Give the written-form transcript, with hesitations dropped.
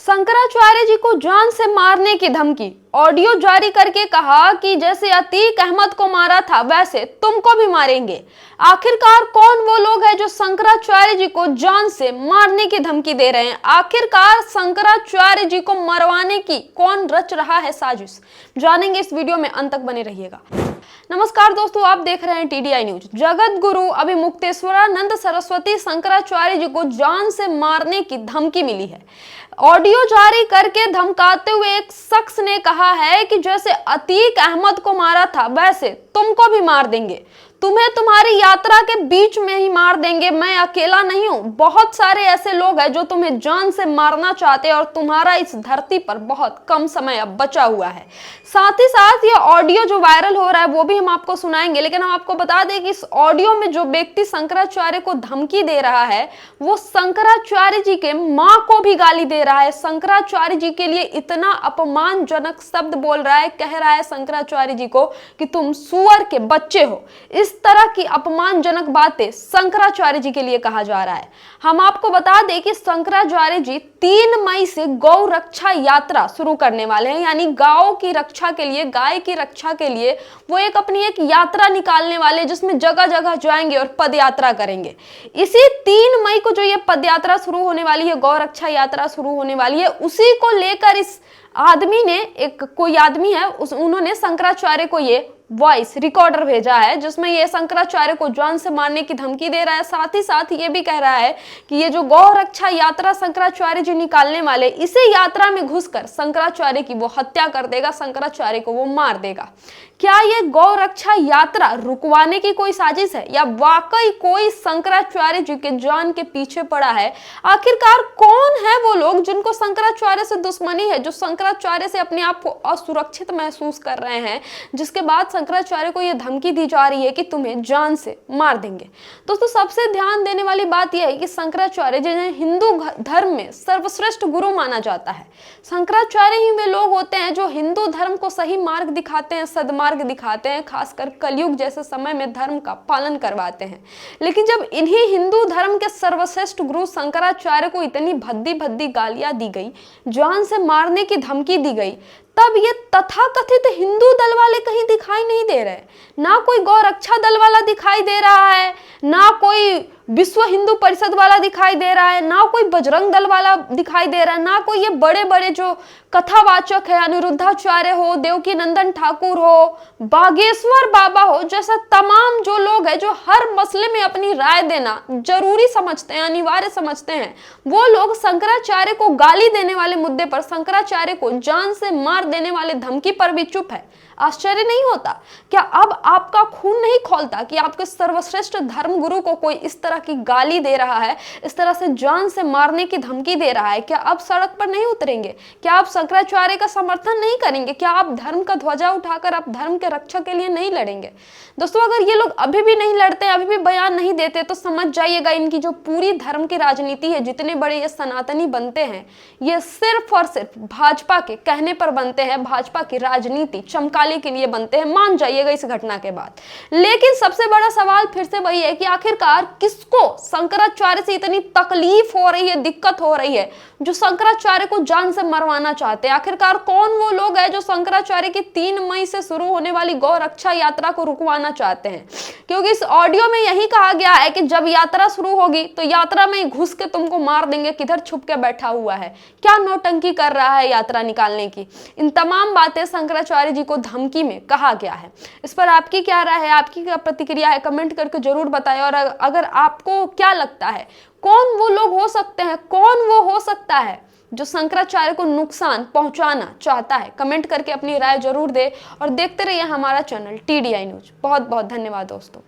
शंकराचार्य जी को जान से मारने की धमकी। ऑडियो जारी करके कहा कि जैसे अतीक अहमद को मारा था वैसे तुमको भी मारेंगे। आखिरकार कौन वो लोग हैं जो शंकराचार्य जी को जान से मारने की धमकी दे रहे हैं? आखिरकार शंकराचार्य जी को मरवाने की कौन रच रहा है साजिश? जानेंगे इस वीडियो में, अंत तक बने रहिएगा। नमस्कार दोस्तों, आप देख रहे हैं TDI न्यूज। जगत गुरु अभिमुक्तेश्वरानंद सरस्वती शंकराचार्य जी को जान से मारने की धमकी मिली है। ऑडियो जारी करके धमकाते हुए एक शख्स ने कहा है कि जैसे अतीक अहमद को मारा था वैसे तुमको भी मार देंगे, तुम्हें तुम्हारी यात्रा के बीच में ही मार देंगे। मैं अकेला नहीं हूं, बहुत सारे ऐसे लोग हैं जो तुम्हें जान से मारना चाहते हैं और तुम्हारा इस धरती पर बहुत कम समय अब बचा हुआ है। साथ ही साथ ये ऑडियो जो वायरल हो रहा है वो भी हम आपको सुनाएंगे, लेकिन हम आपको बता दें कि इस ऑडियो में जो व्यक्ति शंकराचार्य को धमकी दे रहा है वो शंकराचार्य जी के माँ को भी गाली दे रहा है। शंकराचार्य जी के लिए इतना अपमानजनक शब्द बोल रहा है, कह रहा है शंकराचार्य जी को कि तुम सुअर के बच्चे हो। इस तरह की अपमानजनक बातें शंकराचार्य जी के लिए कहा जा रहा है। हम आपको बता दें कि शंकराचार्य जी 3 मई से गौ रक्षा यात्रा शुरू करने वाले हैं, यानी गायों की रक्षा के लिए, गाय की रक्षा के लिए वो अपनी एक यात्रा निकालने वाले जिसमें जगह जगह जाएंगे और पद यात्रा करेंगे। इसी 3 मई को जो ये पद यात्रा शुरू होने वाली है, गौ रक्षा यात्रा शुरू होने वाली है, उसी को लेकर इस आदमी ने, कोई आदमी है, उन्होंने शंकराचार्य को ये वॉइस रिकॉर्डर भेजा है जिसमें ये शंकराचार्य को जान से मारने की धमकी दे रहा है। साथ ही साथ ये भी कह रहा है कि ये जो गौ रक्षा यात्रा शंकराचार्य जी निकालने वाले, इसी यात्रा में घुसकर शंकराचार्य की वो हत्या कर देगा, शंकराचार्य को वो मार देगा। क्या ये गौ रक्षा यात्रा रुकवाने की कोई साजिश है या वाकई कोई शंकराचार्य जी के जान के पीछे पड़ा है? आखिरकार कौन है वो लोग जिनको शंकराचार्य से दुश्मनी है, जो शंकराचार्य से अपने आप को असुरक्षित महसूस कर रहे हैं, जिसके बाद शंकराचार्य को यह धमकी दी जा रही है कि तुम्हें जान से मार देंगे? दोस्तों, सबसे ध्यान देने वाली बात यह है कि शंकराचार्य जिन्हें हिंदू धर्म में सर्वश्रेष्ठ गुरु माना जाता है, शंकराचार्य ही वे लोग होते हैं जो हिंदू धर्म को सही मार्ग दिखाते हैं, सदमार्ग दिखाते हैं, खासकर कलयुग जैसे समय में धर्म का पालन करवाते हैं। लेकिन जब इन्हीं हिंदू धर्म के सर्वश्रेष्ठ गुरु शंकराचार्य को इतनी भद्दी भद्दी गालियां दी गई, जान से मारने की धमकी दी गई, तब ये तथाकथित हिंदू दल वाले कहीं दिखाई नहीं दे रहे। ना कोई गौ रक्षा दल वाला दिखाई दे रहा है, ना कोई विश्व हिंदू परिषद वाला दिखाई दे रहा है, ना कोई बजरंग दल वाला दिखाई दे रहा है, ना कोई ये बड़े बड़े जो कथावाचक है, अनिरुद्धाचार्य हो, देवकी नंदन ठाकुर हो, बागेश्वर बाबा हो, जैसा तमाम जो लोग हैं जो हर मसले में अपनी राय देना जरूरी समझते हैं, अनिवार्य समझते हैं, वो लोग शंकराचार्य को गाली देने वाले मुद्दे पर, शंकराचार्य को जान से मार देने वाले धमकी पर भी चुप है। आश्चर्य नहीं होता? क्या अब आपका खून नहीं खौलता कि आपके सर्वश्रेष्ठ धर्म गुरु को कोई इस तरह की गाली दे रहा है, इस तरह से जान से मारने की धमकी दे रहा है? क्या आप सड़क पर नहीं उतरेंगे? क्या आप शंकराचार्य का समर्थन नहीं करेंगे? क्या आप धर्म का ध्वजा उठाकर आप धर्म के रक्षा के लिए नहीं लड़ेंगे? दोस्तों, अगर ये लोग अभी भी नहीं लड़ते, अभी भी बयान नहीं देते, तो समझ जाइएगा इनकी जो पूरी धर्म की राजनीति है, जितने बड़े ये सनातनी बनते हैं, ये सिर्फ और सिर्फ भाजपा के कहने पर बनते हैं, भाजपा की राजनीति चमका के लिए बनते हैं। मान जाइएगा इस घटना के बाद। लेकिन सबसे बड़ा सवाल फिर से वही है कि आखिरकार किसको शंकराचार्य से इतनी तकलीफ हो रही है, दिक्कत हो रही है, जो शंकराचार्य को जान से मरवाना चाहते हैं? आखिरकार कौन वो लोग हैं जो शंकराचार्य की 3 मई से शुरू होने वाली गौ रक्षा यात्रा को रुकवाना चाहते हैं? क्योंकि इस ऑडियो में यही कहा गया है कि जब यात्रा शुरू होगी तो यात्रा में घुस के तुमको मार देंगे, किधर छुप के बैठा हुआ है, क्या नौटंकी कर रहा है यात्रा निकालने की। इन तमाम बातें शंकराचार्य जी को धमकी में कहा गया है। इस पर आपकी क्या राय है, आपकी क्या प्रतिक्रिया है, कमेंट करके जरूर बताएं। और अगर आपको क्या लगता है कौन वो लोग हो सकते हैं, कौन वो हो सकता है जो शंकराचार्य को नुकसान पहुंचाना चाहता है, कमेंट करके अपनी राय जरूर दे और देखते रहिए हमारा चैनल TDI न्यूज। बहुत बहुत धन्यवाद दोस्तों।